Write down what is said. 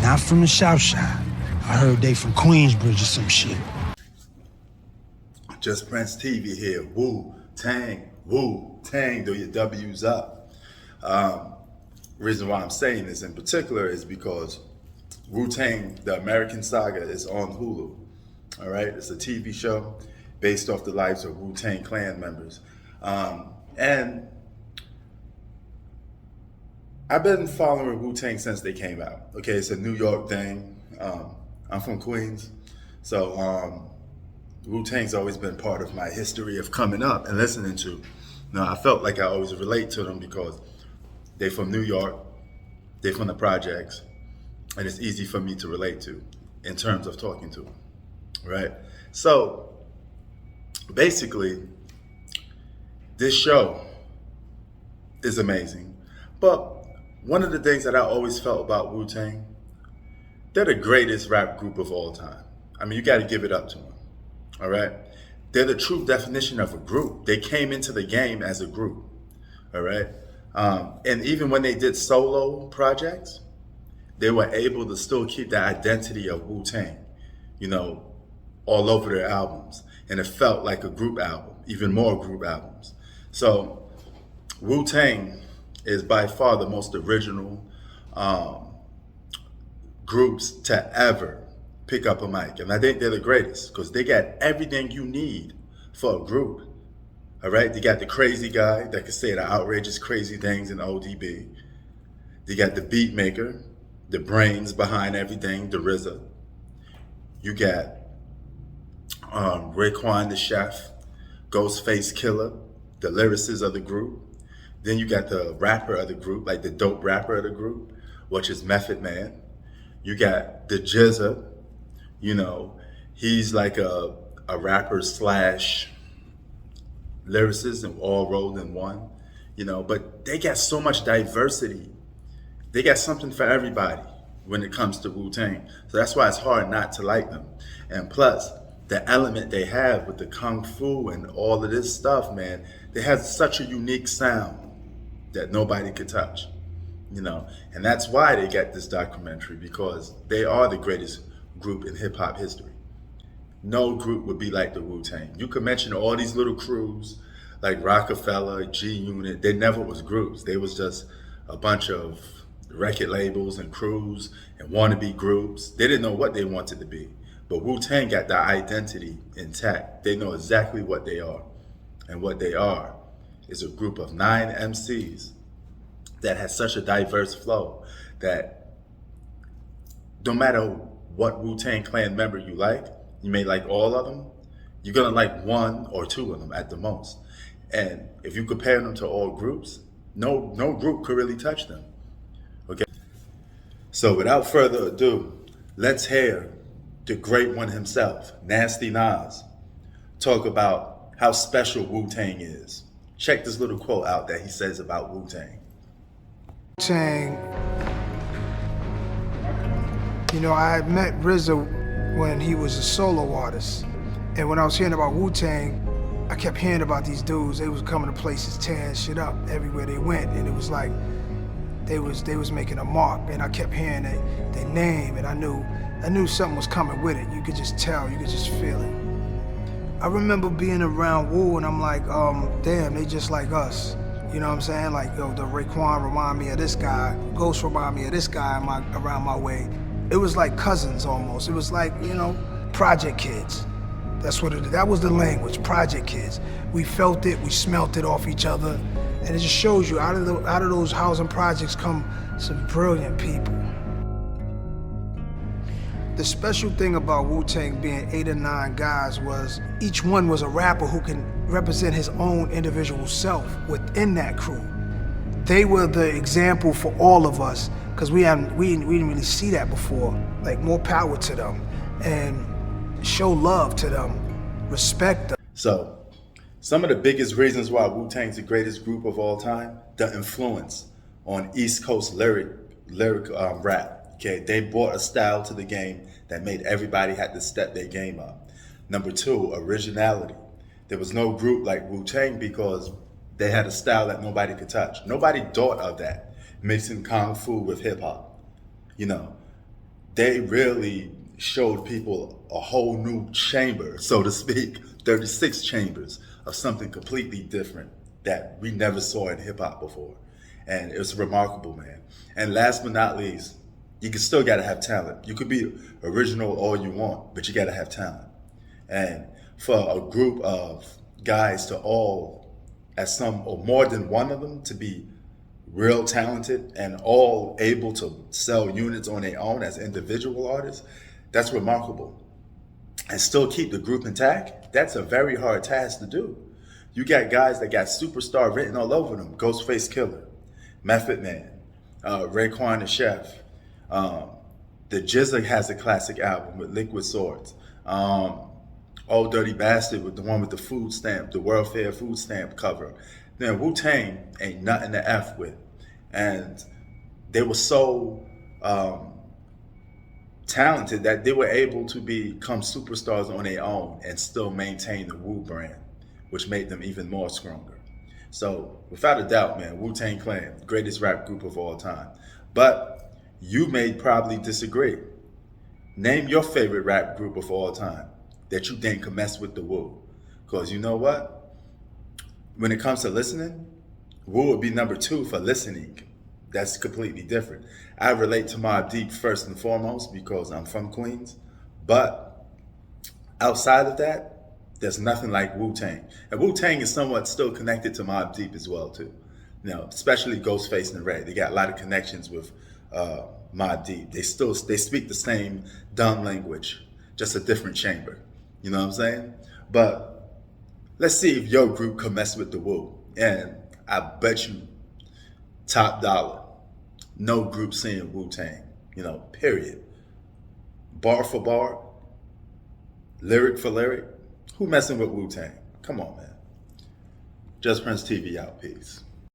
not from the South Side. I heard they from Queensbridge or some shit. Just Prince TV here. Tang, throw your W's up. Reason why I'm saying this in particular is because Wu-Tang, the American Saga, is on Hulu. All right, it's a TV show based off the lives of Wu-Tang Clan members. And I've been following Wu-Tang since they came out. Okay, it's a New York thing. I'm from Queens, so Wu-Tang's always been part of my history of coming up and listening to. Now, I felt like I always relate to them because they're from New York, they're from the projects, and it's easy for me to relate to in terms of talking to them, right? So, basically, this show is amazing, but one of the things that I always felt about Wu-Tang, they're the greatest rap group of all time. I mean, you got to give it up to them, all right? They're the true definition of a group. They came into the game as a group, all right? And even when they did solo projects, they were able to still keep the identity of Wu-Tang, you know, all over their albums. And it felt like a group album, even more group albums. So Wu-Tang is by far the most original groups to ever pick up a mic. And I think they're the greatest because they got everything you need for a group. All right, they got the crazy guy that can say the outrageous crazy things in ODB. They got the beat maker, the brains behind everything, the RZA. You got Raekwon the chef, Ghostface Killer, the lyricist of the group. Then you got the rapper of the group, like the dope rapper of the group, which is Method Man. You got the Jizza, you know, he's like a rapper slash lyricist and all rolled in one, you know, but they got so much diversity. They got something for everybody when it comes to Wu-Tang. So that's why it's hard not to like them. And plus, the element they have with the Kung Fu and all of this stuff, man, they have such a unique sound that nobody could touch, you know. And that's why they got this documentary, because they are the greatest group in hip hop history. No group would be like the Wu-Tang. You could mention all these little crews like Rockefeller, G-Unit. They never was groups. They was just a bunch of record labels and crews and wannabe groups. They didn't know what they wanted to be. But Wu-Tang got their identity intact. They know exactly what they are. And what they are is a group of 9 MCs that has such a diverse flow that no matter what Wu-Tang Clan member you like, you may like all of them, you're gonna like 1 or 2 of them at the most. And if you compare them to all groups, no group could really touch them, okay? So without further ado, let's hear the great one himself, Nasty Nas, talk about how special Wu-Tang is. Check this little quote out that he says about Wu-Tang. Tang, you know, I had met RZA when he was a solo artist. And when I was hearing about Wu-Tang, I kept hearing about these dudes. They was coming to places tearing shit up everywhere they went. And it was like, they was making a mark. And I kept hearing their name, and I knew something was coming with it. You could just tell, you could just feel it. I remember being around Wu, and I'm like, damn, they just like us. You know what I'm saying? Like, yo, the Raekwon remind me of this guy, Ghost remind me of this guy around my way. It was like cousins almost. It was like, you know, project kids. That's what that was the language, project kids. We felt it, we smelt it off each other, and it just shows you out of those housing projects come some brilliant people. The special thing about Wu-Tang being 8 or 9 guys was each one was a rapper who can represent his own individual self within that crew. They were the example for all of us, because we didn't really see that before. Like, more power to them, and show love to them, respect them. So, some of the biggest reasons why Wu-Tang's the greatest group of all time, the influence on East Coast lyric rap. Okay, they brought a style to the game that made everybody had to step their game up. Number 2, originality. There was no group like Wu-Tang because they had a style that nobody could touch. Nobody thought of that, mixing Kung Fu with hip hop. You know, they really showed people a whole new chamber, so to speak, 36 chambers of something completely different that we never saw in hip hop before. And it was remarkable, man. And last but not least, you can still gotta have talent. You could be original all you want, but you gotta have talent. And for a group of guys to all, as some or more than one of them, to be real talented and all able to sell units on their own as individual artists, that's remarkable. And still keep the group intact, that's a very hard task to do. You got guys that got superstar written all over them. Ghostface Killer, Method Man, Raekwon the Chef. The GZA has a classic album with Liquid Swords. Old Dirty Bastard with the one with the food stamp, the World Fair food stamp cover. Then Wu-Tang ain't nothing to F with. And they were so talented that they were able to become superstars on their own and still maintain the Wu brand, which made them even more stronger. So without a doubt, man, Wu-Tang Clan, greatest rap group of all time. But you may probably disagree. Name your favorite rap group of all time that you think can mess with the Wu. Because you know what? When it comes to listening, Wu would be number 2 for listening. That's completely different. I relate to Mobb Deep first and foremost because I'm from Queens. But outside of that, there's nothing like Wu-Tang. And Wu-Tang is somewhat still connected to Mobb Deep as well, too. You know, especially Ghostface and Red. They got a lot of connections with Mobb Deep. They speak the same dumb language, just a different chamber. You know what I'm saying? But let's see if your group can mess with the Wu. And I bet you top dollar, no group saying Wu-Tang, you know, period. Bar for bar, lyric for lyric, who messing with Wu-Tang? Come on, man. Just Prince TV out, peace.